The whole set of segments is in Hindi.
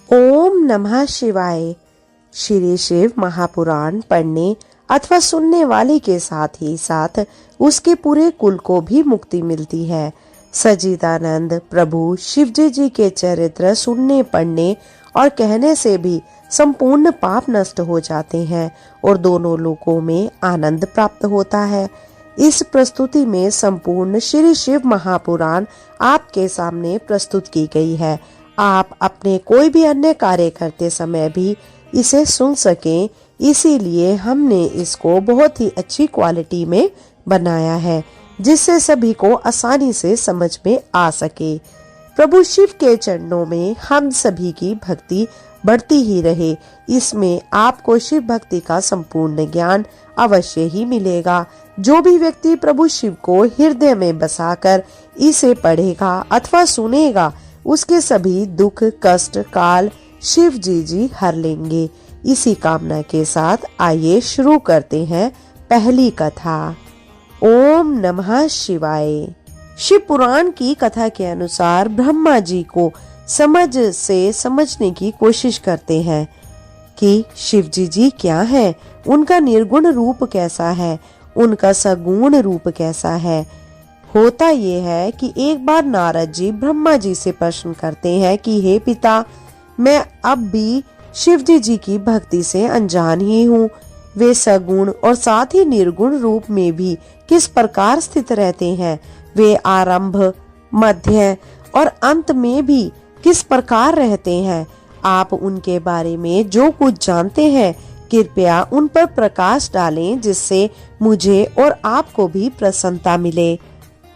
ओम नमः शिवाय। श्री शिव महापुराण पढ़ने अथवा सुनने वाले के साथ ही साथ उसके पूरे कुल को भी मुक्ति मिलती है। सच्चिदानंद प्रभु शिवजी जी के चरित्र सुनने, पढ़ने और कहने से भी संपूर्ण पाप नष्ट हो जाते हैं और दोनों लोकों में आनंद प्राप्त होता है। इस प्रस्तुति में संपूर्ण श्री शिव महापुराण आपके सामने प्रस्तुत की गई है। आप अपने कोई भी अन्य कार्य करते समय भी इसे सुन सकें, इसीलिए हमने इसको बहुत ही अच्छी क्वालिटी में बनाया है, जिससे सभी को आसानी से समझ में आ सके। प्रभु शिव के चरणों में हम सभी की भक्ति बढ़ती ही रहे। इसमें आपको शिव भक्ति का संपूर्ण ज्ञान अवश्य ही मिलेगा। जो भी व्यक्ति प्रभु शिव को हृदय में बसाकर इसे पढ़ेगा अथवा सुनेगा, उसके सभी दुख कष्ट काल शिव जी हर लेंगे। इसी कामना के साथ आइए शुरू करते हैं पहली कथा। ओम नमः शिवाय। शिव पुराण की कथा के अनुसार ब्रह्मा जी को समझ से समझने की कोशिश करते हैं कि शिव जी क्या है, उनका निर्गुण रूप कैसा है, उनका सगुण रूप कैसा है। होता ये है कि एक बार नारद जी ब्रह्मा जी से प्रश्न करते हैं कि हे पिता, मैं अब भी शिव जी की भक्ति से अनजान ही हूँ। वे सगुण और साथ ही निर्गुण रूप में भी किस प्रकार स्थित रहते हैं, वे आरंभ मध्य और अंत में भी किस प्रकार रहते हैं। आप उनके बारे में जो कुछ जानते हैं कृपया उन पर प्रकाश डालें, जिससे मुझे और आपको भी प्रसन्नता मिले।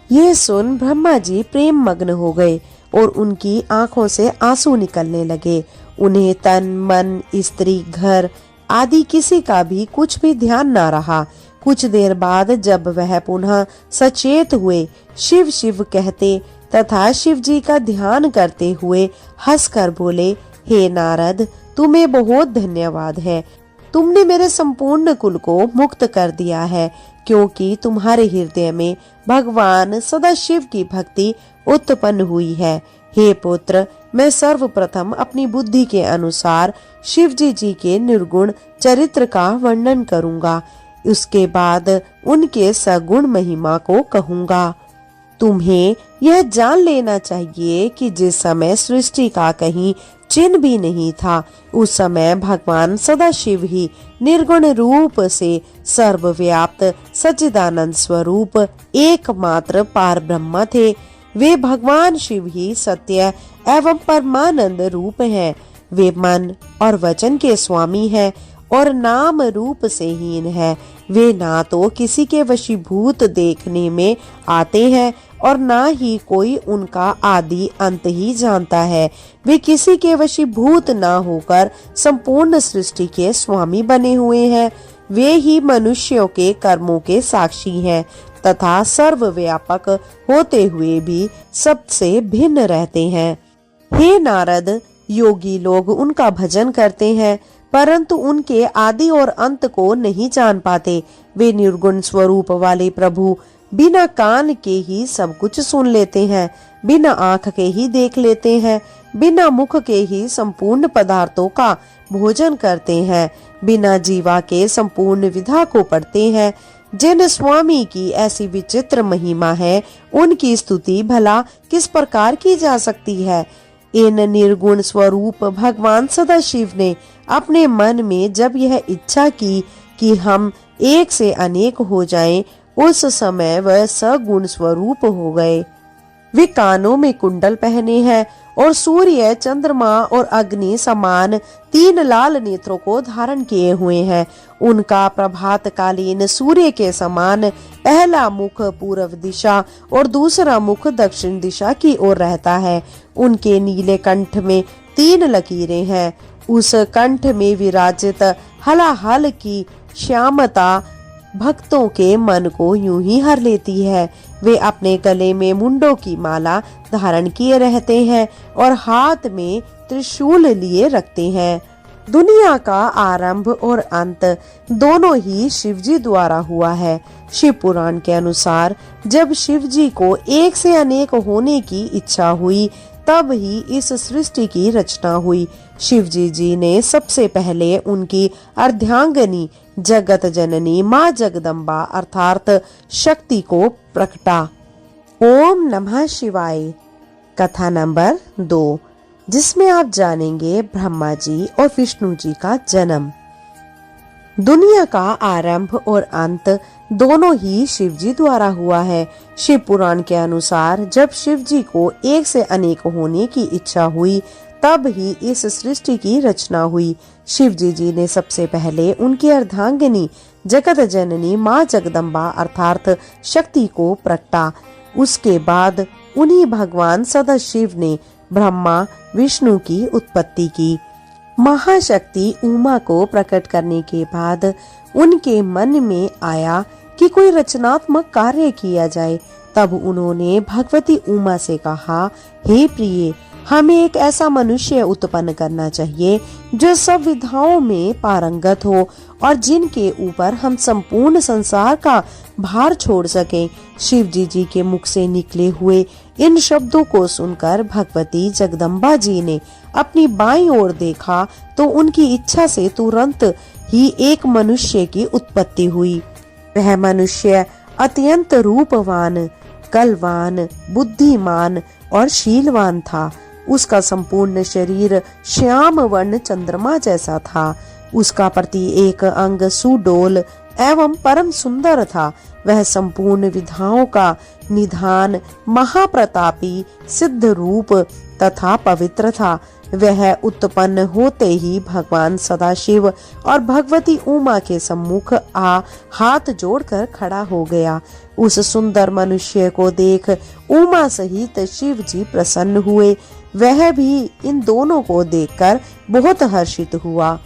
ये सुन ब्रह्मा जी प्रेम मग्न हो गए और उनकी आंखों से आंसू निकलने लगे। उन्हें तन मन स्त्री घर आदि किसी का भी कुछ भी ध्यान न रहा। कुछ देर बाद जब वह पुनः सचेत हुए, शिव शिव कहते तथा शिव जी का ध्यान करते हुए हंसकर बोले, हे नारद, तुम्हें बहुत धन्यवाद है। तुमने मेरे संपूर्ण कुल को मुक्त कर दिया है, क्योंकि तुम्हारे हृदय में भगवान सदाशिव की भक्ति उत्पन्न हुई है। हे पुत्र, मैं सर्वप्रथम अपनी बुद्धि के अनुसार शिव जी के निर्गुण चरित्र का वर्णन करूंगा। उसके बाद उनके सगुण महिमा को कहूंगा। तुम्हें यह जान लेना चाहिए कि जिस समय सृष्टि का कहीं चिन्ह भी नहीं था, उस समय भगवान सदाशिव ही निर्गुण रूप से सर्वव्याप्त सच्चिदानंद स्वरूप एकमात्र पार ब्रह्म थे। वे भगवान शिव ही सत्य एवं परमानंद रूप हैं। वे मन और वचन के स्वामी हैं और नाम रूप से हीन है। वे ना तो किसी के वशीभूत देखने में आते हैं और ना ही कोई उनका आदि अंत ही जानता है। वे किसी के वशीभूत ना होकर संपूर्ण सृष्टि के स्वामी बने हुए हैं। वे ही मनुष्यों के कर्मों के साक्षी हैं तथा सर्वव्यापक होते हुए भी सबसे भिन्न रहते हैं। हे नारद, योगी लोग उनका भजन करते हैं परंतु उनके आदि और अंत को नहीं जान पाते। वे निर्गुण स्वरूप वाले प्रभु बिना कान के ही सब कुछ सुन लेते हैं, बिना आंख के ही देख लेते हैं, बिना मुख के ही संपूर्ण पदार्थों का भोजन करते हैं, बिना जीवा के संपूर्ण विधा को पढ़ते हैं। जिन स्वामी की ऐसी विचित्र महिमा है, उनकी स्तुति भला किस प्रकार की जा सकती है। इन निर्गुण स्वरूप भगवान सदाशिव ने अपने मन में जब यह इच्छा की कि हम एक से अनेक हो जाएं, उस समय वह सगुण स्वरूप हो गए। वे कानों में कुंडल पहने हैं और सूर्य चंद्रमा और अग्नि समान 3 लाल नेत्रों को धारण किए हुए हैं। उनका प्रभात कालीन सूर्य के समान पहला मुख पूर्व दिशा और दूसरा मुख दक्षिण दिशा की ओर रहता है। उनके नीले कंठ में 3 लकीरें हैं। उस कंठ में विराजित हलाहल की श्यामता भक्तों के मन को यूं ही हर लेती है। वे अपने गले में मुंडों की माला धारण किए रहते हैं और हाथ में त्रिशूल लिए रखते हैं। दुनिया का आरंभ और अंत दोनों ही शिवजी द्वारा हुआ है। शिव पुराण के अनुसार जब शिवजी को एक से अनेक होने की इच्छा हुई, तब ही इस सृष्टि की रचना हुई। शिवजी जी ने सबसे पहले उनकी अर्धांगिनी जगत जननी माँ जगदम्बा अर्थात शक्ति को प्रकटा। ओम नमः शिवाय। कथा नंबर 2, जिसमें आप जानेंगे ब्रह्मा जी और विष्णु जी का जन्म। दुनिया का आरंभ और अंत दोनों ही शिव जी द्वारा हुआ है। शिव पुराण के अनुसार जब शिव जी को एक से अनेक होने की इच्छा हुई तब ही इस सृष्टि की रचना हुई। शिव जी ने सबसे पहले उनकी अर्धांगिनी जगत जननी माँ जगदम्बा अर्थात शक्ति को प्रकटा। उसके बाद उन्हीं भगवान सदाशिव ने ब्रह्मा विष्णु की उत्पत्ति की। महाशक्ति उमा को प्रकट करने के बाद उनके मन में आया कि कोई रचनात्मक कार्य किया जाए। तब उन्होंने भगवती उमा से कहा, हे प्रिय, हमें एक ऐसा मनुष्य उत्पन्न करना चाहिए जो सब विधाओं में पारंगत हो और जिनके ऊपर हम संपूर्ण संसार का भार छोड़ सकें। शिव जी के मुख से निकले हुए इन शब्दों को सुनकर भगवती जगदम्बा जी ने अपनी बाईं ओर देखा तो उनकी इच्छा से तुरंत ही एक मनुष्य की उत्पत्ति हुई। वह मनुष्य अत्यंत रूपवान, कलवान, बुद्धिमान और शीलवान था। उसका संपूर्ण शरीर श्याम वर्ण चंद्रमा जैसा था। उसका प्रति एक अंग सुडोल एवं परम सुंदर था। वह संपूर्ण विधाओं का निधान, महाप्रतापी, सिद्ध रूप तथा पवित्र था। वह उत्पन्न होते ही भगवान सदाशिव और भगवती उमा के सम्मुख हाथ जोड़कर खड़ा हो गया। उस सुंदर मनुष्य को देख उमा सहित शिव जी प्रसन्न हुए। वह भी इन दोनों को देखकर बहुत हर्षित हुआ।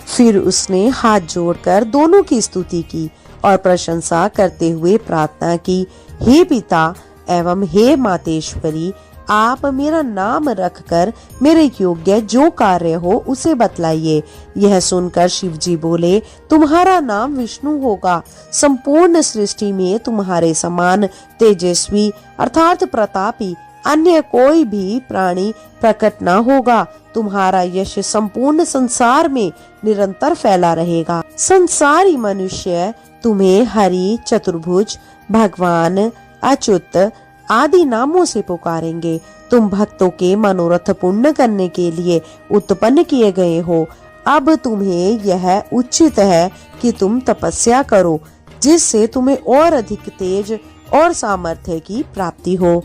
फिर उसने हाथ जोड़कर दोनों की स्तुति की और प्रशंसा करते हुए प्रार्थना की, हे पिता एवं हे मातेश्वरी, आप मेरा नाम रखकर मेरे योग्य जो कार्य हो उसे बतलाइए। यह सुनकर शिव जी बोले, तुम्हारा नाम विष्णु होगा। संपूर्ण सृष्टि में तुम्हारे समान तेजस्वी अर्थात प्रतापी अन्य कोई भी प्राणी प्रकट न होगा। तुम्हारा यश संपूर्ण संसार में निरंतर फैला रहेगा। संसारी मनुष्य तुम्हें हरि, चतुर्भुज, भगवान, अच्युत आदि नामों से पुकारेंगे। तुम भक्तों के मनोरथ पूर्ण करने के लिए उत्पन्न किए गए हो। अब तुम्हें यह उचित है कि तुम तपस्या करो, जिससे तुम्हें और अधिक तेज और सामर्थ्य की प्राप्ति हो।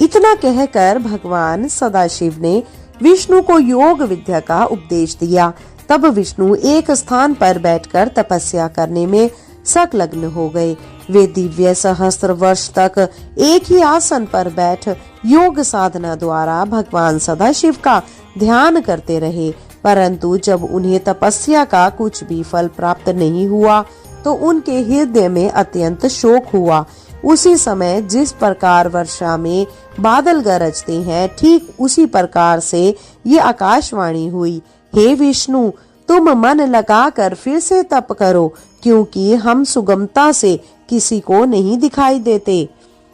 इतना कहकर भगवान सदाशिव ने विष्णु को योग विद्या का उपदेश दिया। तब विष्णु एक स्थान पर बैठकर तपस्या करने में संलग्न हो गए। वे दिव्य सहस्त्र वर्ष तक एक ही आसन पर बैठ योग साधना द्वारा भगवान सदाशिव का ध्यान करते रहे। परंतु जब उन्हें तपस्या का कुछ भी फल प्राप्त नहीं हुआ तो उनके हृदय में अत्यंत शोक हुआ। उसी समय जिस प्रकार वर्षा में बादल गरजते हैं, ठीक उसी प्रकार से ये आकाशवाणी हुई, हे विष्णु, तुम मन लगाकर फिर से तप करो, क्योंकि हम सुगमता से किसी को नहीं दिखाई देते।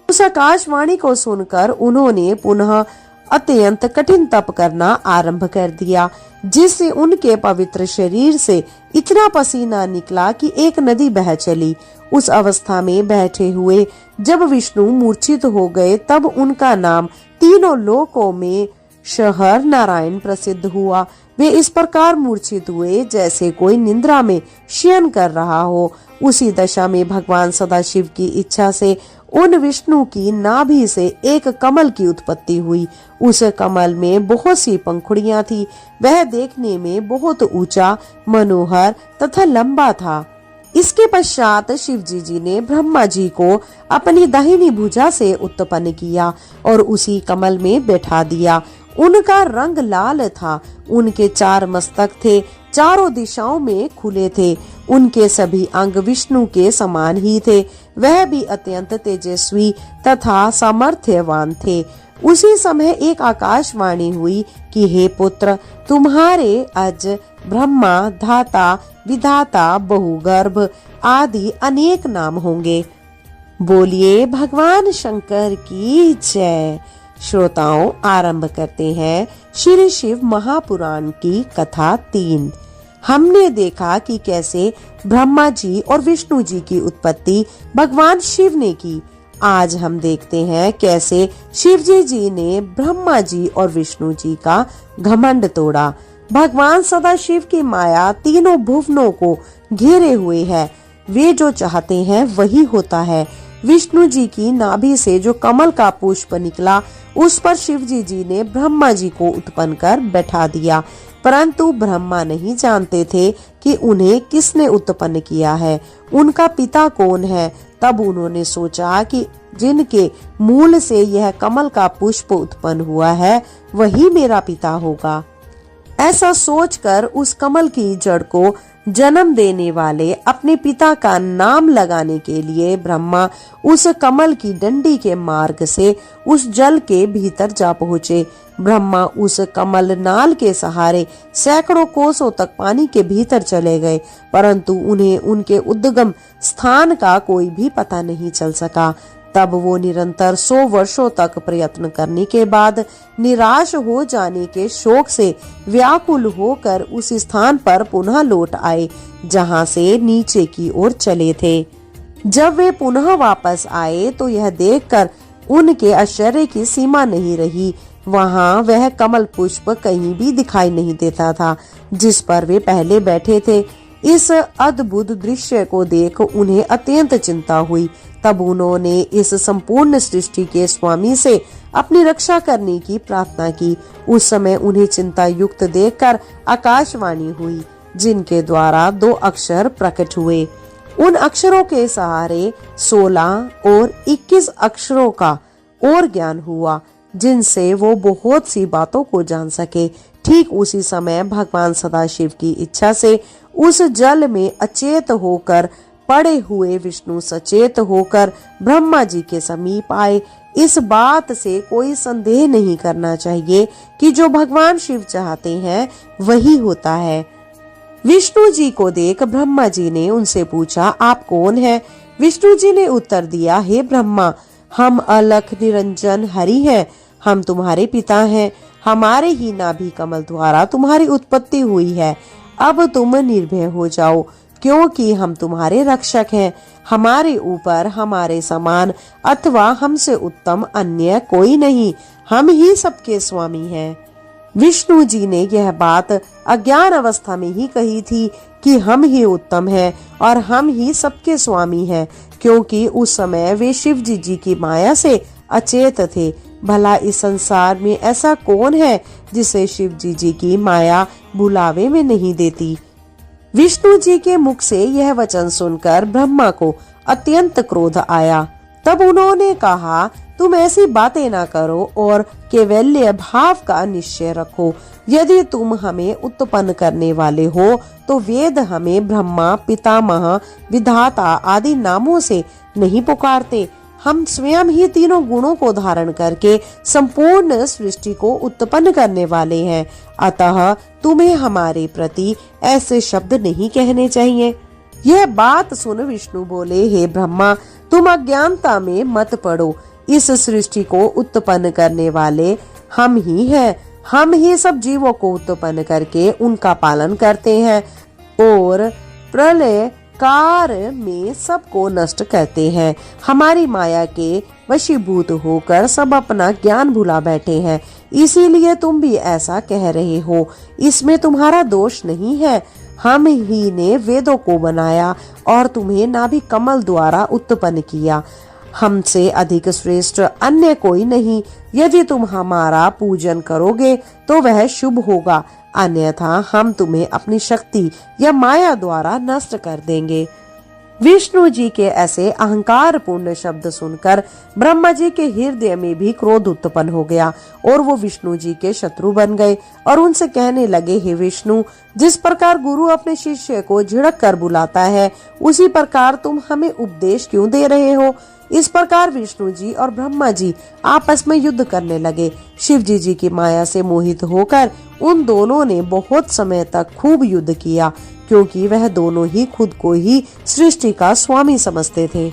उस आकाशवाणी को सुनकर उन्होंने पुनः अत्यंत कठिन तप करना आरंभ कर दिया, जिससे उनके पवित्र शरीर से इतना पसीना निकला कि एक नदी बह चली। उस अवस्था में बैठे हुए जब विष्णु मूर्छित हो गए तब उनका नाम तीनों लोकों में शहर नारायण प्रसिद्ध हुआ। वे इस प्रकार मूर्छित हुए जैसे कोई निद्रा में शयन कर रहा हो। उसी दशा में भगवान सदाशिव की इच्छा से उन विष्णु की नाभि से एक कमल की उत्पत्ति हुई। उस कमल में बहुत सी पंखुड़ियां थी। वह देखने में बहुत ऊंचा, मनोहर तथा लंबा था। इसके पश्चात शिव जी ने ब्रह्मा जी को अपनी दाहिनी भुजा से उत्पन्न किया और उसी कमल में बैठा दिया। उनका रंग लाल था। उनके 4 मस्तक थे, चारों दिशाओं में खुले थे। उनके सभी अंग विष्णु के समान ही थे। वह भी अत्यंत तेजस्वी तथा सामर्थ्यवान थे। उसी समय एक आकाशवाणी हुई कि हे पुत्र, तुम्हारे अज ब्रह्मा, धाता, विधाता, बहुगर्भ आदि अनेक नाम होंगे। बोलिए भगवान शंकर की जय। श्रोताओं, आरंभ करते हैं श्री शिव महापुराण की कथा 3। हमने देखा कि कैसे ब्रह्मा जी और विष्णु जी की उत्पत्ति भगवान शिव ने की। आज हम देखते हैं कैसे शिव जी ने ब्रह्मा जी और विष्णु जी का घमंड तोड़ा। भगवान सदाशिव की माया तीनों भुवनों को घेरे हुए है। वे जो चाहते हैं वही होता है। विष्णु जी की नाभि से जो कमल का पुष्प निकला, उस पर शिव जी ने ब्रह्मा जी को उत्पन्न कर बैठा दिया। परंतु ब्रह्मा नहीं जानते थे कि उन्हें किसने उत्पन्न किया है, उनका पिता कौन है। तब उन्होंने सोचा कि जिनके मूल से यह कमल का पुष्प उत्पन्न हुआ है, वही मेरा पिता होगा। ऐसा सोचकर उस कमल की जड़ को जन्म देने वाले अपने पिता का नाम लगाने के लिए ब्रह्मा उस कमल की डंडी के मार्ग से उस जल के भीतर जा पहुँचे। ब्रह्मा उस कमल नाल के सहारे सैकड़ों कोसों तक पानी के भीतर चले गए, परंतु उन्हें उनके उद्गम स्थान का कोई भी पता नहीं चल सका। तब वो निरंतर 100 वर्षों तक प्रयत्न करने के बाद निराश हो जाने के शोक से व्याकुल होकर उस स्थान पर पुनः लौट आए जहां से नीचे की ओर चले थे। जब वे पुनः वापस आए तो यह देखकर उनके आश्चर्य की सीमा नहीं रही। वहां वह कमल पुष्प कहीं भी दिखाई नहीं देता था जिस पर वे पहले बैठे थे। इस अद्भुत दृश्य को देख उन्हें अत्यंत चिंता हुई। तब उन्होंने इस संपूर्ण सृष्टि के स्वामी से अपनी रक्षा करने की प्रार्थना की। उस समय उन्हें चिंता युक्त देखकर आकाशवाणी हुई, जिनके द्वारा 2 अक्षर प्रकट हुए। उन अक्षरों के सहारे 16 और 21 अक्षरों का और ज्ञान हुआ, जिनसे वो बहुत सी बातों को जान सके। ठीक उसी समय भगवान सदाशिव की इच्छा से उस जल में अचेत होकर पड़े हुए विष्णु सचेत होकर ब्रह्मा जी के समीप आए। इस बात से कोई संदेह नहीं करना चाहिए कि जो भगवान शिव चाहते हैं वही होता है। विष्णु जी को देख ब्रह्मा जी ने उनसे पूछा, आप कौन हैं? विष्णु जी ने उत्तर दिया, हे ब्रह्मा, हम अलख निरंजन हरि हैं। हम तुम्हारे पिता हैं। हमारे ही नाभि कमल द्वारा तुम्हारी उत्पत्ति हुई है। अब तुम निर्भय हो जाओ, क्योंकि हम तुम्हारे रक्षक हैं। हमारे ऊपर हमारे समान अथवा हमसे उत्तम अन्य कोई नहीं। हम ही सबके स्वामी हैं। विष्णु जी ने यह बात अज्ञान अवस्था में ही कही थी कि हम ही उत्तम हैं और हम ही सबके स्वामी हैं, क्योंकि उस समय वे शिव जी की माया से अचेत थे। भला इस संसार में ऐसा कौन है जिसे शिव जी की माया बुलावे में नहीं देती। विष्णु जी के मुख से यह वचन सुनकर ब्रह्मा को अत्यंत क्रोध आया। तब उन्होंने कहा, तुम ऐसी बातें ना करो और केवल्य भाव का निश्चय रखो। यदि तुम हमें उत्पन्न करने वाले हो तो वेद हमें ब्रह्मा, पितामह, विधाता आदि नामों से नहीं पुकारते। हम स्वयं ही तीनों गुणों को धारण करके संपूर्ण सृष्टि को उत्पन्न करने वाले हैं। अतः तुम्हें हमारे प्रति ऐसे शब्द नहीं कहने चाहिए। यह बात सुन विष्णु बोले, हे ब्रह्मा, तुम अज्ञानता में मत पड़ो। इस सृष्टि को उत्पन्न करने वाले हम ही हैं। हम ही सब जीवों को उत्पन्न करके उनका पालन करते हैं और प्रलय कार में सबको नष्ट करते हैं। हमारी माया के वशीभूत होकर सब अपना ज्ञान भुला बैठे हैं, इसीलिए तुम भी ऐसा कह रहे हो। इसमें तुम्हारा दोष नहीं है। हम ही ने वेदों को बनाया और तुम्हें नाभि कमल द्वारा उत्पन्न किया। हमसे अधिक श्रेष्ठ अन्य कोई नहीं। यदि तुम हमारा पूजन करोगे तो वह शुभ होगा, अन्यथा हम तुम्हें अपनी शक्ति या माया द्वारा नष्ट कर देंगे। विष्णु जी के ऐसे अहंकार पूर्ण शब्द सुनकर ब्रह्मा जी के हृदय में भी क्रोध उत्पन्न हो गया और वो विष्णु जी के शत्रु बन गए और उनसे कहने लगे, हे विष्णु, जिस प्रकार गुरु अपने शिष्य को झिड़क कर बुलाता है, उसी प्रकार तुम हमें उपदेश क्यों दे रहे हो? इस प्रकार विष्णु जी और ब्रह्मा जी आपस में युद्ध करने लगे। शिव जी की माया से मोहित होकर उन दोनों ने बहुत समय तक खूब युद्ध किया, क्योंकि वह दोनों ही खुद को ही सृष्टि का स्वामी समझते थे।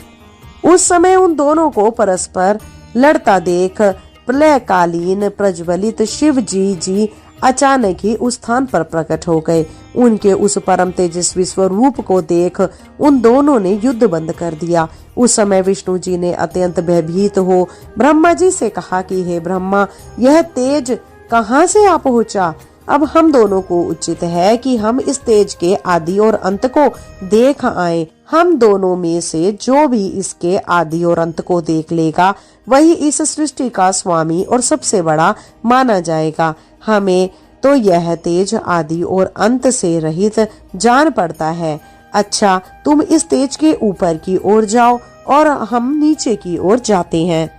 उस समय उन दोनों को परस्पर लड़ता देख प्रलयकालीन प्रज्वलित शिव जी अचानक ही उस स्थान पर प्रकट हो गए। उनके उस परम तेजस्वी स्वरूप को देख उन दोनों ने युद्ध बंद कर दिया। उस समय विष्णु जी ने अत्यंत भयभीत हो ब्रह्मा जी से कहा कि हे ब्रह्मा, यह तेज कहाँ से आ पहुँचा? अब हम दोनों को उचित है कि हम इस तेज के आदि और अंत को देख आए। हम दोनों में से जो भी इसके आदि और अंत को देख लेगा वही इस सृष्टि का स्वामी और सबसे बड़ा माना जाएगा। हमें तो यह तेज आदि और अंत से रहित जान पड़ता है। अच्छा, तुम इस तेज के ऊपर की ओर जाओ और हम नीचे की ओर जाते हैं।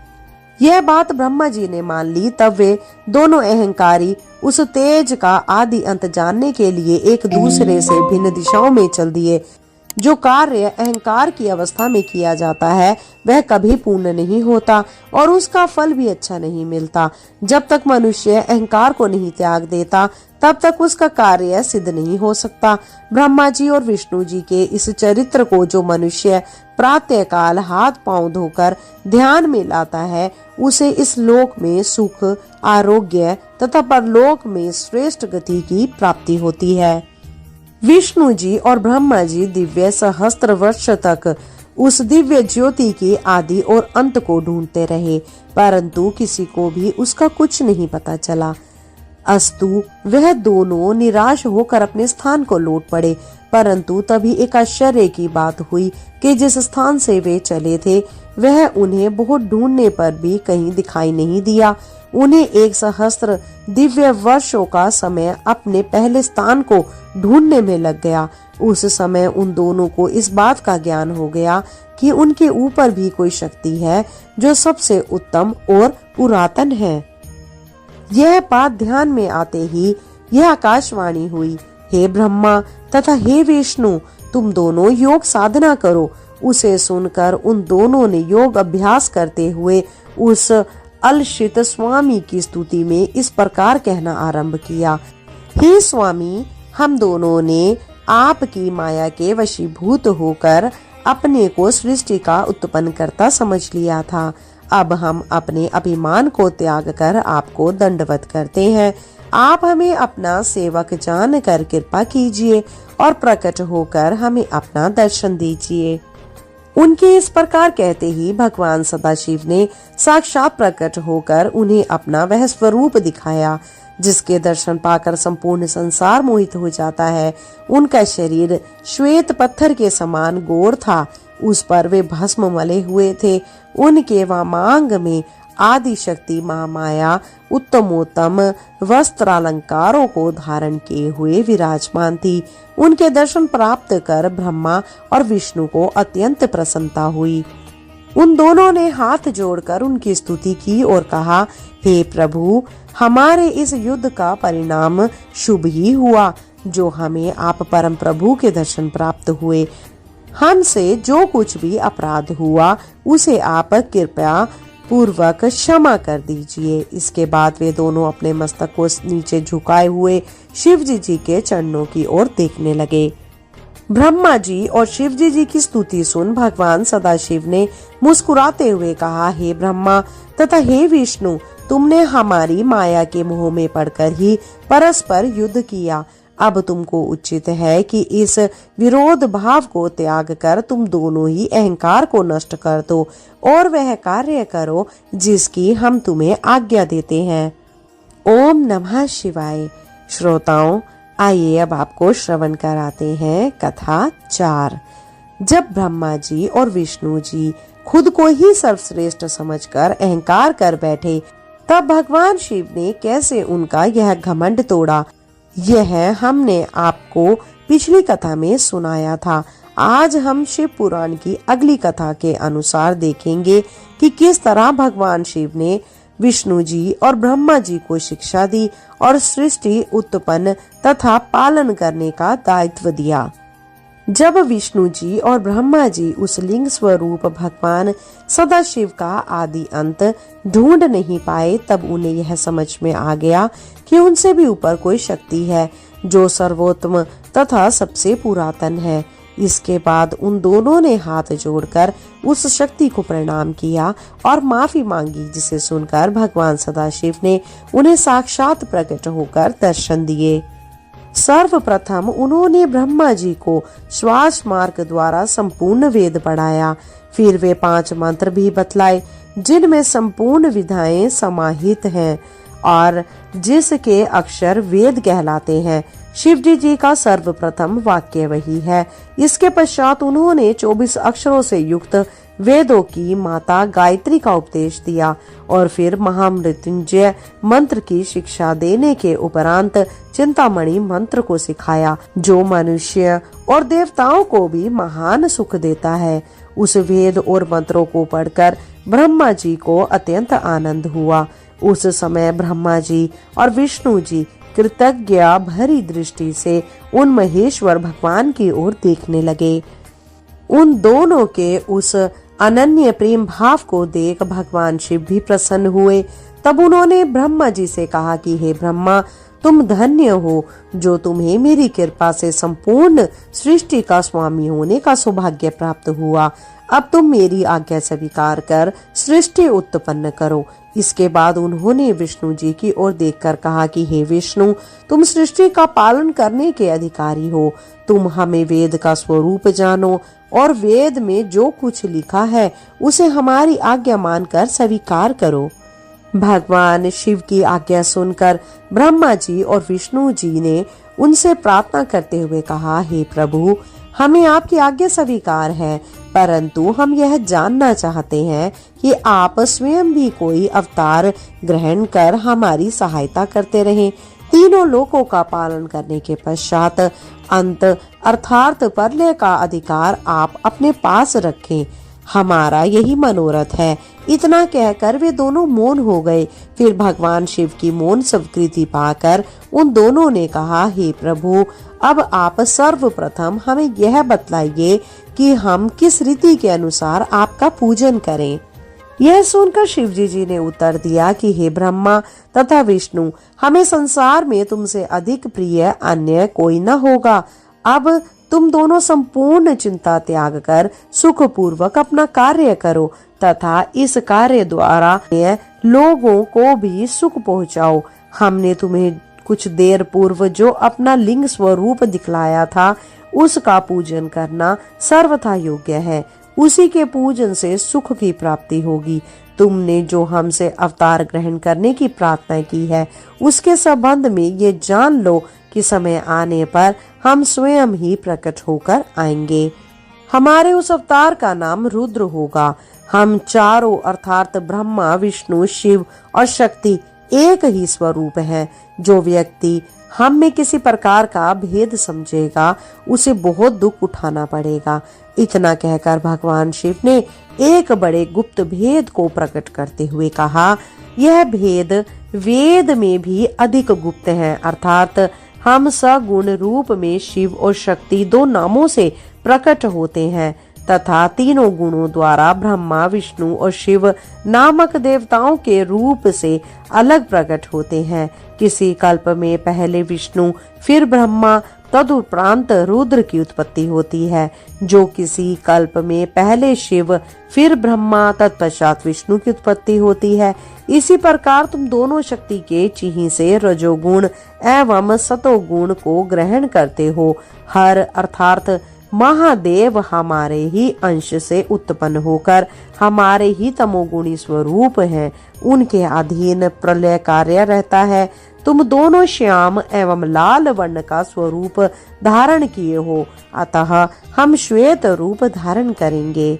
यह बात ब्रह्मा जी ने मान ली। तब वे दोनों अहंकारी उस तेज का आदि अंत जानने के लिए एक दूसरे से भिन्न दिशाओं में चल दिए। जो कार्य अहंकार की अवस्था में किया जाता है वह कभी पूर्ण नहीं होता और उसका फल भी अच्छा नहीं मिलता। जब तक मनुष्य अहंकार को नहीं त्याग देता तब तक उसका कार्य सिद्ध नहीं हो सकता। ब्रह्मा जी और विष्णु जी के इस चरित्र को जो मनुष्य प्रातः काल हाथ पांव धोकर ध्यान में लाता है उसे इस लोक में सुख, आरोग्य तथा परलोक में श्रेष्ठ गति की प्राप्ति होती है। विष्णु जी और ब्रह्मा जी दिव्य सहस्त्र वर्ष तक उस दिव्य ज्योति के आदि और अंत को ढूंढते रहे, परंतु किसी को भी उसका कुछ नहीं पता चला। अस्तु, वह दोनों निराश होकर अपने स्थान को लौट पड़े। परंतु तभी एक आश्चर्य की बात हुई कि जिस स्थान से वे चले थे वह उन्हें बहुत ढूंढने पर भी कहीं दिखाई नहीं दिया। उन्हें 1,000 दिव्य वर्षों का समय अपने पहले स्थान को ढूंढने में लग गया। उस समय उन दोनों को इस बात का ज्ञान हो गया कि उनके ऊपर भी कोई शक्ति है जो सबसे उत्तम और पुरातन है। यह बात ध्यान में आते ही यह आकाशवाणी हुई, हे ब्रह्मा तथा हे विष्णु, तुम दोनों योग साधना करो। उसे सुनकर उन दोनों ने योग अभ्यास करते हुए उस अलशित स्वामी की स्तुति में इस प्रकार कहना आरंभ किया, हे स्वामी, हम दोनों ने आपकी माया के वशीभूत होकर अपने को सृष्टि का उत्पन्न करता समझ लिया था। अब हम अपने अभिमान को त्याग कर आपको दंडवत करते हैं। आप हमें अपना सेवक जान कर कृपा कीजिए और प्रकट होकर हमें अपना दर्शन दीजिए। उनके इस प्रकार कहते ही भगवान सदाशिव ने साक्षात प्रकट होकर उन्हें अपना वह स्वरूप दिखाया जिसके दर्शन पाकर संपूर्ण संसार मोहित हो जाता है। उनका शरीर श्वेत पत्थर के समान गोर था, उस पर वे भस्म मले हुए थे। उनके वामांग में आदि शक्ति महामाया उत्तमोत्तम वस्त्रालंकारों को धारण किए हुए विराजमान थी। उनके दर्शन प्राप्त कर ब्रह्मा और विष्णु को अत्यंत प्रसन्नता हुई। उन दोनों ने हाथ जोड़कर उनकी स्तुति की और कहा, हे प्रभु, हमारे इस युद्ध का परिणाम शुभ ही हुआ जो हमें आप परम प्रभु के दर्शन प्राप्त हुए। हमसे जो कुछ भी अपराध हुआ उसे आप कृपया पूर्वक क्षमा कर दीजिए। इसके बाद वे दोनों अपने मस्तक को नीचे झुकाए हुए शिव जी के चरणों की ओर देखने लगे। ब्रह्मा जी और शिव जी की स्तुति सुन भगवान सदाशिव ने मुस्कुराते हुए कहा, हे ब्रह्मा तथा हे विष्णु, तुमने हमारी माया के मोह में पड़कर ही परस्पर युद्ध किया। अब तुमको उचित है कि इस विरोध भाव को त्याग कर तुम दोनों ही अहंकार को नष्ट कर दो और वह कार्य करो जिसकी हम तुम्हें आज्ञा देते हैं। ओम नमः शिवाय। श्रोताओं, आइए अब आपको श्रवण कराते हैं कथा 4। जब ब्रह्मा जी और विष्णु जी खुद को ही सर्वश्रेष्ठ समझकर अहंकार कर बैठे तब भगवान शिव ने कैसे उनका यह घमंड तोड़ा, यह हमने आपको पिछली कथा में सुनाया था। आज हम शिव पुराण की अगली कथा के अनुसार देखेंगे कि किस तरह भगवान शिव ने विष्णु जी और ब्रह्मा जी को शिक्षा दी और सृष्टि उत्पन्न तथा पालन करने का दायित्व दिया। जब विष्णु जी और ब्रह्मा जी उस लिंग स्वरूप भगवान सदाशिव का आदि अंत ढूंढ नहीं पाए तब उन्हें यह समझ में आ गया कि उनसे भी ऊपर कोई शक्ति है जो सर्वोत्तम तथा सबसे पुरातन है। इसके बाद उन दोनों ने हाथ जोड़कर उस शक्ति को प्रणाम किया और माफी मांगी, जिसे सुनकर भगवान सदाशिव ने उन्हें साक्षात प्रकट होकर दर्शन दिए। सर्वप्रथम उन्होंने ब्रह्मा जी को श्वास मार्ग द्वारा संपूर्ण वेद पढ़ाया। फिर वे 5 मंत्र भी बतलाए जिनमें संपूर्ण विधाएं समाहित हैं और जिसके अक्षर वेद कहलाते हैं। शिवजी जी का सर्वप्रथम वाक्य वही है। इसके पश्चात उन्होंने 24 अक्षरों से युक्त वेदों की माता गायत्री का उपदेश दिया और फिर महामृत्युंजय मंत्र की शिक्षा देने के उपरांत चिंतामणि मंत्र को सिखाया, जो मनुष्य और देवताओं को भी महान सुख देता है। उस वेद और मंत्रों को पढ़कर ब्रह्मा जी को अत्यंत आनंद हुआ। उस समय ब्रह्मा जी और विष्णु जी कृतज्ञ भरी दृष्टि से उन महेश्वर भगवान की ओर देखने लगे। उन दोनों के उस अनन्य प्रेम भाव को देख भगवान शिव भी प्रसन्न हुए। तब उन्होंने ब्रह्मा जी से कहा कि हे ब्रह्मा, तुम धन्य हो जो तुम्हें मेरी कृपा से संपूर्ण सृष्टि का स्वामी होने का सौभाग्य प्राप्त हुआ। अब तुम मेरी आज्ञा स्वीकार कर सृष्टि उत्पन्न करो। इसके बाद उन्होंने विष्णु जी की ओर देखकर कहा कि हे विष्णु, तुम सृष्टि का पालन करने के अधिकारी हो। तुम हमें वेद का स्वरूप जानो और वेद में जो कुछ लिखा है उसे हमारी आज्ञा मानकर स्वीकार करो। भगवान शिव की आज्ञा सुनकर ब्रह्मा जी और विष्णु जी ने उनसे प्रार्थना करते हुए कहा, हे प्रभु, हमें आपकी आज्ञा स्वीकार है, परंतु हम यह जानना चाहते हैं कि आप स्वयं भी कोई अवतार ग्रहण कर हमारी सहायता करते रहें। तीनों लोकों का पालन करने के पश्चात अंत अर्थात प्रलय का अधिकार आप अपने पास रखें। हमारा यही मनोरथ है। इतना कहकर वे दोनों मौन हो गए। फिर भगवान शिव की मौन स्वीकृति पाकर उन दोनों ने कहा, हे प्रभु, अब आप सर्वप्रथम हमें यह बतलाइए कि हम किस रीति के अनुसार आपका पूजन करें। यह सुनकर शिवजी जी ने उत्तर दिया कि हे ब्रह्मा तथा विष्णु, हमें संसार में तुमसे अधिक प्रिय अन्य कोई न होगा। अब तुम दोनों संपूर्ण चिंता त्याग कर सुख पूर्वक अपना कार्य करो तथा इस कार्य द्वारा लोगों को भी सुख पहुंचाओ। हमने तुम्हें कुछ देर पूर्व जो अपना लिंग स्वरूप दिखलाया था, उसका पूजन करना सर्वथा योग्य है। उसी के पूजन से सुख की प्राप्ति होगी। तुमने जो हमसे अवतार ग्रहण करने की प्रार्थना की है, उसके संबंध में ये जान लो कि समय आने पर हम स्वयं ही प्रकट होकर आएंगे। हमारे उस अवतार का नाम रुद्र होगा। हम चारों अर्थात ब्रह्मा, विष्णु, शिव और शक्ति एक ही स्वरूप है। जो व्यक्ति हम में किसी प्रकार का भेद समझेगा, उसे बहुत दुख उठाना पड़ेगा। इतना कहकर भगवान शिव ने एक बड़े गुप्त भेद को प्रकट करते हुए कहा, यह भेद वेद में भी अधिक गुप्त है, अर्थात हम सगुण रूप में शिव और शक्ति 2 नामों से प्रकट होते हैं तथा तीनों गुणों द्वारा ब्रह्मा, विष्णु और शिव नामक देवताओं के रूप से अलग प्रकट होते हैं। किसी कल्प में पहले विष्णु, फिर ब्रह्मा, तदुपरांत रुद्र की उत्पत्ति होती है। जो किसी कल्प में पहले शिव, फिर ब्रह्मा, तत्पश्चात विष्णु की उत्पत्ति होती है। इसी प्रकार तुम दोनों शक्ति के चिन्ह से रजोगुण एवं सतोगुण को ग्रहण करते हो। हर अर्थात महादेव हमारे ही अंश से उत्पन्न होकर हमारे ही तमोगुणी स्वरूप हैं। उनके अधीन प्रलय कार्य रहता है। तुम दोनों श्याम एवं लाल वर्ण का स्वरूप धारण किए हो, अतः हम श्वेत रूप धारण करेंगे।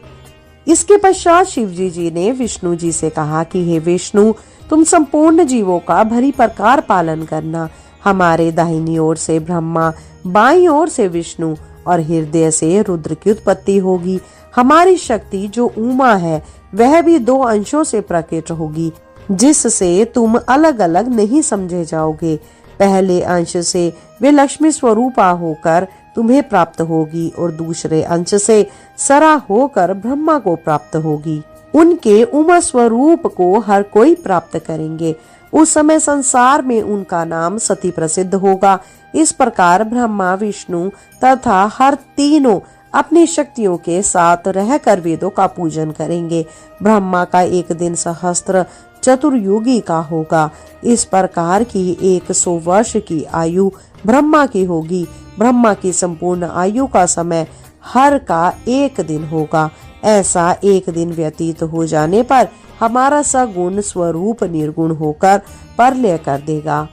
इसके पश्चात शिवजी जी ने विष्णु जी से कहा कि हे विष्णु, तुम संपूर्ण जीवों का भली प्रकार पालन करना। हमारे दाहिनी ओर से ब्रह्मा, बाईं ओर से विष्णु और हृदय से रुद्र की उत्पत्ति होगी। हमारी शक्ति जो उमा है, वह भी 2 अंशों से प्रकट होगी, जिससे तुम अलग अलग नहीं समझे जाओगे। पहले अंश से वे लक्ष्मी स्वरूपा होकर तुम्हें प्राप्त होगी और दूसरे अंश से सरा होकर ब्रह्मा को प्राप्त होगी। उनके उमा स्वरूप को हर कोई प्राप्त करेंगे। उस समय संसार में उनका नाम सती प्रसिद्ध होगा। इस प्रकार ब्रह्मा, विष्णु तथा हर तीनों अपनी शक्तियों के साथ रहकर वेदों का पूजन करेंगे। ब्रह्मा का एक दिन सहस्त्र चतुर्युगी का होगा। इस प्रकार की 100 वर्ष की आयु ब्रह्मा की होगी। ब्रह्मा की संपूर्ण आयु का समय हर का एक दिन होगा। ऐसा एक दिन व्यतीत हो जाने पर हमारा सगुण स्वरूप निर्गुण होकर प्रलय कर देगा।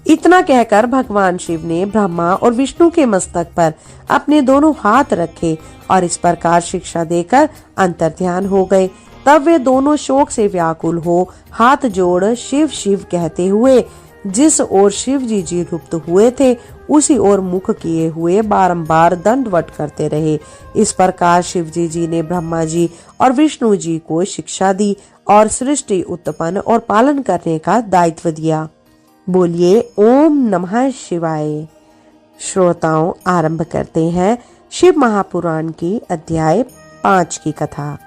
इतना कहकर भगवान शिव ने ब्रह्मा और विष्णु के मस्तक पर अपने दोनों हाथ रखे और इस प्रकार शिक्षा देकर अंतर्ध्यान हो गए। तब वे दोनों शोक से व्याकुल हो हाथ जोड़ शिव शिव कहते हुए जिस ओर शिव जी लुप्त हुए थे उसी ओर मुख किए हुए बारंबार दंडवत करते रहे। इस प्रकार शिव जी ने ब्रह्मा जी और विष्णु जी को शिक्षा दी और सृष्टि उत्पन्न और पालन करने का दायित्व दिया। बोलिए ओम नमः शिवाय। श्रोताओं, आरंभ करते हैं शिव महापुराण की अध्याय 5 की कथा।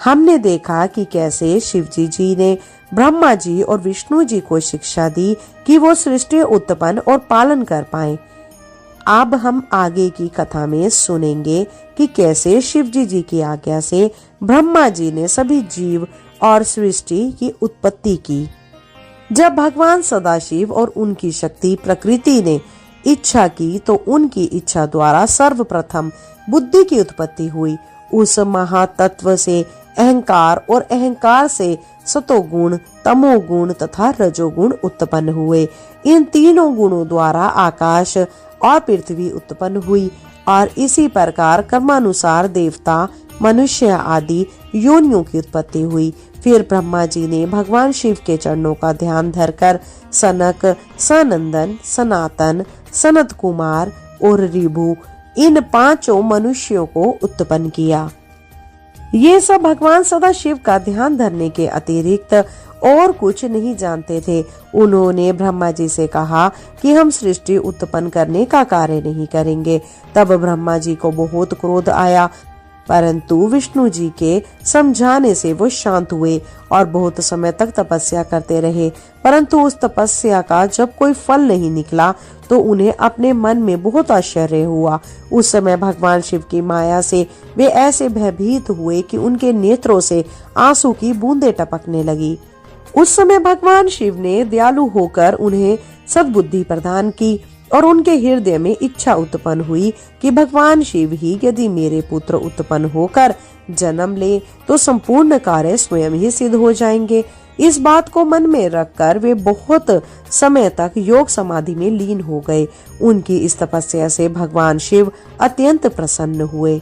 हमने देखा कि कैसे शिव जी ने ब्रह्मा जी और विष्णु जी को शिक्षा दी कि वो सृष्टि उत्पन्न और पालन कर पाए। अब हम आगे की कथा में सुनेंगे कि कैसे शिव जी की आज्ञा से ब्रह्मा जी ने सभी जीव और सृष्टि की उत्पत्ति की। जब भगवान सदाशिव और उनकी शक्ति प्रकृति ने इच्छा की तो उनकी इच्छा द्वारा सर्वप्रथम बुद्धि की उत्पत्ति हुई। उस महातत्व से अहंकार और अहंकार से सतोगुण, तमोगुण तथा रजोगुण उत्पन्न हुए। इन तीनों गुणों द्वारा आकाश और पृथ्वी उत्पन्न हुई और इसी प्रकार कर्मानुसार देवता, मनुष्य आदि योनियों की उत्पत्ति हुई। फिर ब्रह्मा जी ने भगवान शिव के चरणों का ध्यान धरकर सनक, सनंदन, सनातन, सनत कुमार और ऋभु इन 5 मनुष्यों को उत्पन्न किया। ये सब भगवान सदा शिव का ध्यान धरने के अतिरिक्त और कुछ नहीं जानते थे। उन्होंने ब्रह्मा जी से कहा कि हम सृष्टि उत्पन्न करने का कार्य नहीं करेंगे। तब ब्रह्मा जी को बहुत क्रोध आया, परंतु विष्णु जी के समझाने से वो शांत हुए और बहुत समय तक तपस्या करते रहे। परंतु उस तपस्या का जब कोई फल नहीं निकला तो उन्हें अपने मन में बहुत आश्चर्य हुआ। उस समय भगवान शिव की माया से वे ऐसे भयभीत हुए कि उनके नेत्रों से आंसू की बूंदें टपकने लगी। उस समय भगवान शिव ने दयालु होकर उन्हें सद्बुद्धि प्रदान की और उनके हृदय में इच्छा उत्पन्न हुई कि भगवान शिव ही यदि मेरे पुत्र उत्पन्न होकर जन्म ले तो संपूर्ण कार्य स्वयं ही सिद्ध हो जाएंगे। इस बात को मन में रखकर वे बहुत समय तक योग समाधि में लीन हो गए। उनकी इस तपस्या से भगवान शिव अत्यंत प्रसन्न हुए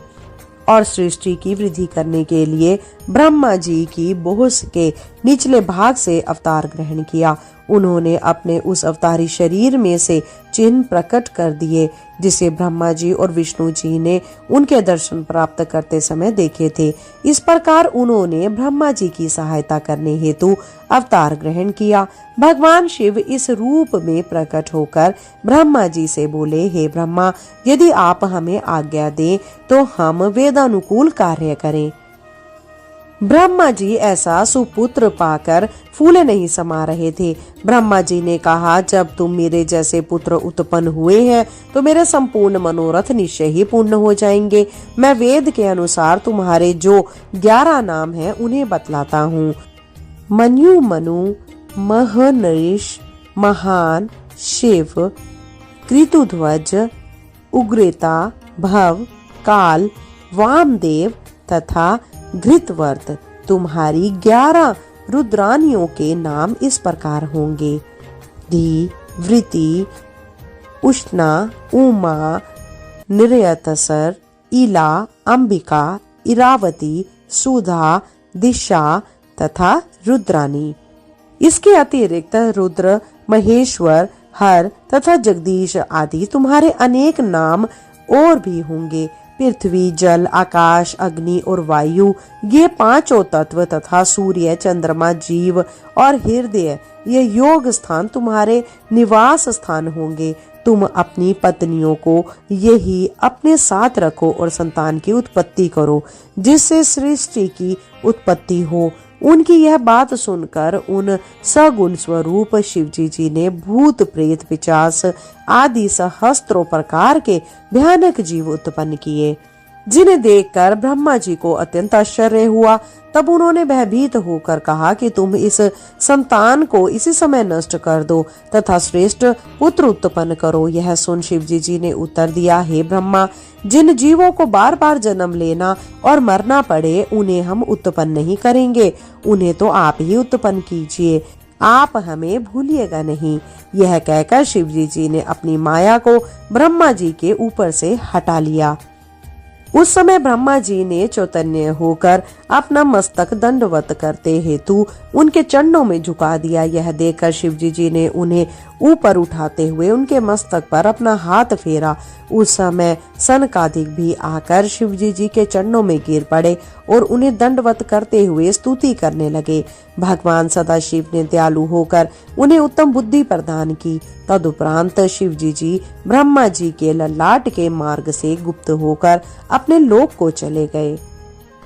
और सृष्टि की वृद्धि करने के लिए ब्रह्मा जी की बोहस के निचले भाग से अवतार ग्रहण किया। उन्होंने अपने उस अवतारी शरीर में से चिन्ह प्रकट कर दिए जिसे ब्रह्मा जी और विष्णु जी ने उनके दर्शन प्राप्त करते समय देखे थे। इस प्रकार उन्होंने ब्रह्मा जी की सहायता करने हेतु अवतार ग्रहण किया। भगवान शिव इस रूप में प्रकट होकर ब्रह्मा जी से बोले, हे ब्रह्मा, यदि आप हमें आज्ञा दें तो हम वेदानुकूल कार्य करें। ब्रह्मा जी ऐसा सुपुत्र पाकर फूले नहीं समा रहे थे। ब्रह्मा जी ने कहा, जब तुम मेरे जैसे पुत्र उत्पन्न हुए हैं तो मेरे संपूर्ण मनोरथ निश्चय ही पूर्ण हो जाएंगे। मैं वेद के अनुसार तुम्हारे जो 11 नाम हैं उन्हें बतलाता हूँ। मनु, मनु, महनरीश, महान, शिव, कृतुध्वज, उग्रता, भव, काल, वामदेव तथा घृतवर्त। तुम्हारी 11 रुद्रानियों के नाम इस प्रकार होंगे: धी, वृति, उष्णा, उमा, निर्यतसर, इला, अंबिका, इरावती, सुधा, दिशा तथा रुद्रानी। इसके अतिरिक्त रुद्र, महेश्वर, हर तथा जगदीश आदि तुम्हारे अनेक नाम और भी होंगे। पृथ्वी, जल, आकाश, अग्नि और वायु, ये 5 तत्व तथा सूर्य, चंद्रमा, जीव और हृदय, ये योग स्थान तुम्हारे निवास स्थान होंगे। तुम अपनी पत्नियों को यही अपने साथ रखो और संतान की उत्पत्ति करो जिससे सृष्टि की उत्पत्ति हो। उनकी यह बात सुनकर उन सगुण स्वरूप शिव जी ने भूत, प्रेत, पिशाच आदि सहस्त्रों प्रकार के भयानक जीव उत्पन्न किए। जिन्हें देखकर ब्रह्मा जी को अत्यंत आश्चर्य हुआ। तब उन्होंने भयभीत होकर कहा कि तुम इस संतान को इसी समय नष्ट कर दो तथा श्रेष्ठ पुत्र उत्पन्न करो। यह सुन शिवजी जी ने उत्तर दिया, हे ब्रह्मा, जिन जीवों को बार बार जन्म लेना और मरना पड़े उन्हें हम उत्पन्न नहीं करेंगे, उन्हें तो आप ही उत्पन्न कीजिए, आप हमें भूलिएगा नहीं। यह कहकर शिवजी जी ने अपनी माया को ब्रह्मा जी के ऊपर से हटा लिया। उस समय ब्रह्मा जी ने चैतन्य होकर अपना मस्तक दंडवत करते हेतु उनके चरणों में झुका दिया। यह देखकर शिवजी जी ने उन्हें ऊपर उठाते हुए उनके मस्तक पर अपना हाथ फेरा। उस समय सनकादिक भी आकर शिवजी जी के चरणों में गिर पड़े और उन्हें दंडवत करते हुए स्तुति करने लगे। भगवान सदाशिव ने दयालु होकर उन्हें उत्तम बुद्धि प्रदान की। तदुपरांत शिवजी जी ब्रह्मा जी के ललाट के मार्ग से गुप्त होकर अपने लोक को चले गए।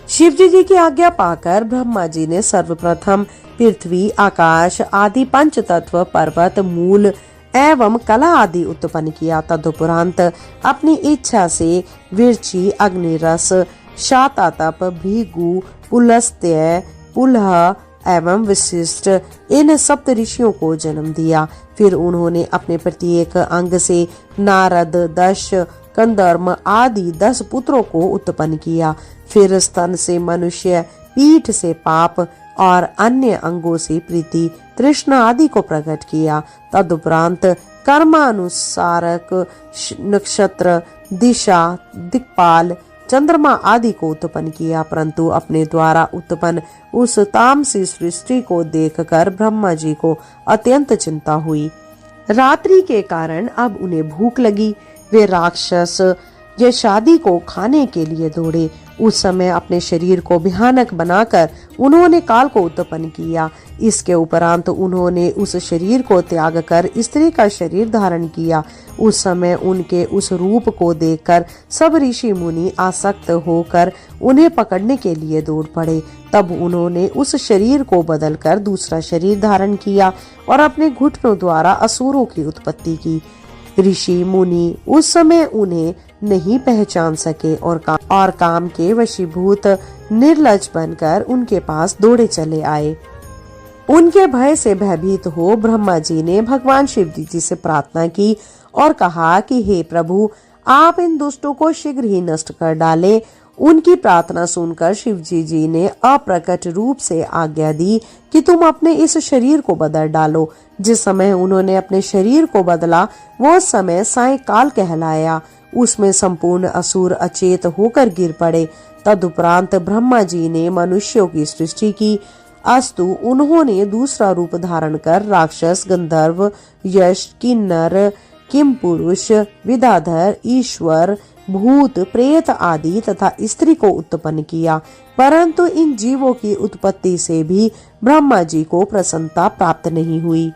शिवजी जी की आज्ञा पाकर ब्रह्मा जी ने सर्वप्रथम पृथ्वी, आकाश आदि पंच तत्व, पर्वत, मूल एवं कला आदि उत्पन्न किया। तदुपरांत अपनी इच्छा से विरचि, अग्निरस, शातातप, भृगु, पुलस्त्य, पुलह एवं विशिष्ट इन सप्त ऋषियों को जन्म दिया। फिर उन्होंने अपने प्रत्येक अंग से नारद, दश, कंदर्म आदि 10 पुत्रों को उत्पन्न किया। फिर स्तन से मनुष्य, पीठ से पाप और अन्य अंगों से प्रीति, तृष्णा आदि को प्रकट किया। तदुपरांत कर्मानुसारक नक्षत्र, दिशा, दिक्पाल, चंद्रमा आदि को उत्पन्न किया। परंतु अपने द्वारा उत्पन्न उस तामसी सृष्टि को देखकर ब्रह्मा जी को अत्यंत चिंता हुई। रात्रि के कारण अब उन्हें भूख लगी। वे राक्षस यशादि को खाने के लिए दौड़े। उस समय अपने शरीर को भयानक बनाकर उन्होंने काल को उत्पन्न किया। इसके उपरांत उन्होंने उस शरीर को त्याग कर स्त्री का शरीर धारण किया। उस समय उनके उस रूप को देखकर सब ऋषि मुनि आसक्त होकर उन्हें पकड़ने के लिए दौड़ पड़े। तब उन्होंने उस शरीर को बदलकर दूसरा शरीर धारण किया और अपने घुटनों द्वारा असुरों की उत्पत्ति की। ऋषि मुनि उस समय उन्हें नहीं पहचान सके और काम के वशीभूत निर्लज बनकर उनके पास दौड़े चले आए। उनके भय से भयभीत हो ब्रह्मा जी ने भगवान शिव जी से प्रार्थना की और कहा कि हे प्रभु, आप इन दुष्टों को शीघ्र ही नष्ट कर डालें। उनकी प्रार्थना सुनकर शिवजी जी ने अप्रकट रूप से आज्ञा दी कि तुम अपने इस शरीर को बदल डालो। जिस समय उन्होंने अपने शरीर को बदला वो समय सायंकाल कहलाया। उसमें संपूर्ण असुर अचेत होकर गिर पड़े। तदुपरांत ब्रह्मा जी ने मनुष्यों की सृष्टि की। अस्तु उन्होंने दूसरा रूप धारण कर राक्षस, गंधर्व, यश, किन्नर, किम पुरुष, विद्याधर, ईश्वर, भूत, प्रेत आदि तथा स्त्री को उत्पन्न किया। परंतु इन जीवों की उत्पत्ति से भी ब्रह्मा जी को प्रसन्नता प्राप्त नहीं हुई।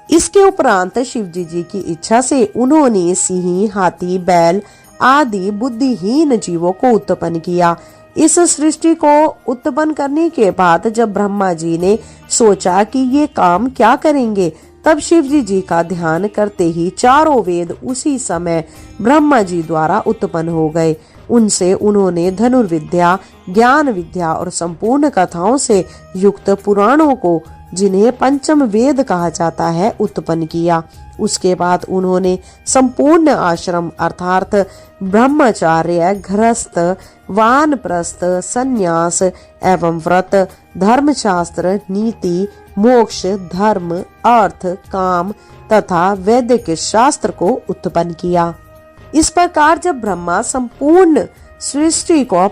इसके उपरांत शिवजी जी की इच्छा से उन्होंने सिंह, हाथी, बैल आदि बुद्धिहीन जीवों को उत्पन्न किया। इस सृष्टि को उत्पन्न करने के बाद जब ब्रह्मा जी ने सोचा कि ये काम क्या करेंगे, तब शिवजी जी का ध्यान करते ही चारों वेद उसी समय ब्रह्मा जी द्वारा उत्पन्न हो गए। उनसे उन्होंने धनुर्विद्या, ज्ञान विद्या और संपूर्ण कथाओं से युक्त पुराणों को, जिन्हें पंचम वेद कहा जाता है, उत्पन्न किया। उसके बाद उन्होंने संपूर्ण आश्रम अर्थात ब्रह्मचार्य, गृहस्थ, वानप्रस्थ, संन्यास एवं व्रत, धर्मशास्त्र, नीति, मोक्ष, धर्म, अर्थ, काम तथा वैदिक शास्त्र को उत्पन्न किया। इस प्रकार जब ब्रह्मा संपूर्ण सृष्टि को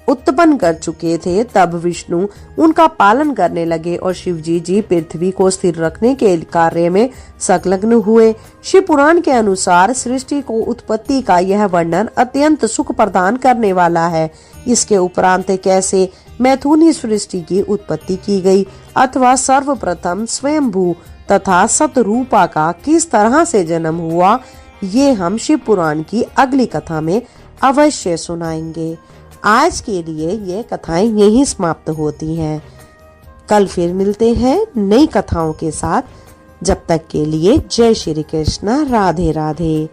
उत्पन्न कर चुके थे तब विष्णु उनका पालन करने लगे और शिवजी जी पृथ्वी को स्थिर रखने के कार्य में संलग्न हुए। शिव पुराण के अनुसार सृष्टि को उत्पत्ति का यह वर्णन अत्यंत सुख प्रदान करने वाला है। इसके उपरांत कैसे मैथुनी सृष्टि की उत्पत्ति की गई अथवा सर्वप्रथम स्वयंभू तथा सतरूपा का किस तरह से जन्म हुआ, ये हम शिव पुराण की अगली कथा में अवश्य सुनाएंगे। आज के लिए ये कथाएं यहीं समाप्त होती हैं। कल फिर मिलते हैं नई कथाओं के साथ। जब तक के लिए जय श्री कृष्ण, राधे राधे।